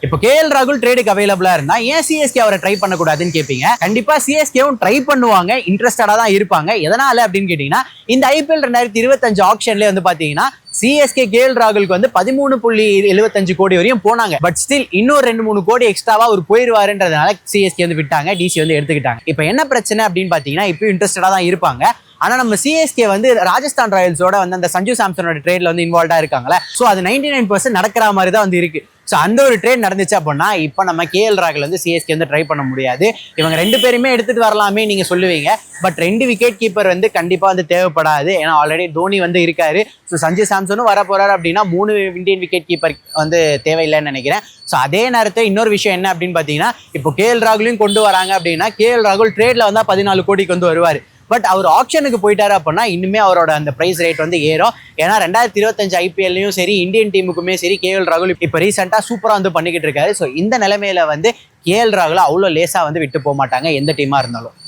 இப்போ கேஎல் ராகுல் ட்ரேடுக்கு அவைலபிளா இருந்தா ஏன் சிஎஸ்கே அவரை ட்ரை பண்ணக்கூடாதுன்னு கேட்பீங்க. கண்டிப்பா சிஎஸ்கேவும் ட்ரை பண்ணுவாங்க, இன்ட்ரெஸ்டடா தான் இருப்பாங்க. எதனால அப்படின்னு கேட்டீங்கன்னா, இந்த ஐபிஎல் 2025 ஆக்ஷன்ல வந்து பாத்தீங்கன்னா சிஎஸ்கே கேஎல் ராகுலுக்கு வந்து 13.75 கோடி வரையும் போனாங்க. பட் ஸ்டில் இன்னும் 2-3 கோடி எக்ஸ்ட்ராவா அவர் போயிருவாருன்றதுனால சிஎஸ்கே வந்து விட்டாங்க, டிசி வந்து எடுத்துக்கிட்டாங்க. இப்போ என்ன பிரச்சனை அப்படின்னு பாத்தீங்கன்னா, இப்போ இன்ட்ரெஸ்டடா தான் இருப்பாங்க. ஆனா நம்ம சிஎஸ்கே வந்து ராஜஸ்தான் ராயல்ஸோட வந்து அந்த சஞ்சு சாம்சனோட ட்ரேட்ல வந்து இன்வால்வ்டா இருக்காங்களா. ஸோ அது 99% நடக்கிற மாதிரி தான் வந்து இருக்கு. ஸோ அந்த ஒரு ட்ரேட் நடந்துச்சு அப்படின்னா இப்போ நம்ம கேஎல் ராகுல் வந்து சிஎஸ்கே வந்து ட்ரை பண்ண முடியாது. இவங்க 2 பேருமே எடுத்துட்டு வரலாமே நீங்க சொல்லுவீங்க. பட் 2 விக்கெட் கீப்பர் வந்து கண்டிப்பா வந்து தேவைப்படாது. ஏன்னா ஆல்ரெடி தோனி வந்து இருக்காரு. ஸோ சஞ்சு சாம்சனும் வர போறாரு அப்படின்னா 3 இந்தியன் விக்கெட் கீப்பர் வந்து தேவையில்லைன்னு நினைக்கிறேன். ஸோ அதே நேரத்தில் இன்னொரு விஷயம் என்ன அப்படின்னு பார்த்தீங்கன்னா, இப்போ கேஎல் ராகுலையும் கொண்டு வராங்க அப்படின்னா கேஎல் ராகுல் ட்ரேட்ல வந்தா 14 கோடிக்கு வந்து வருவார். பட் அவர் ஆப்ஷனுக்கு போயிட்டாரு அப்படின்னா இன்னுமே அவரோட அந்த பிரைஸ் ரேட் வந்து ஏறும். ஏன்னா 2025 ஐபிஎல்லையும் சரி, இந்தியன் டீமுக்குமே சரி, கேஎல் ராகுல் இப்போ ரீசெண்டாக சூப்பராக வந்து பண்ணிக்கிட்டு இருக்காரு. ஸோ இந்த நிலைமையில வந்து கேஎல் ராகுல் அவ்வளோ லேசாக வந்து விட்டு போக மாட்டாங்க எந்த டீமாக இருந்தாலும்.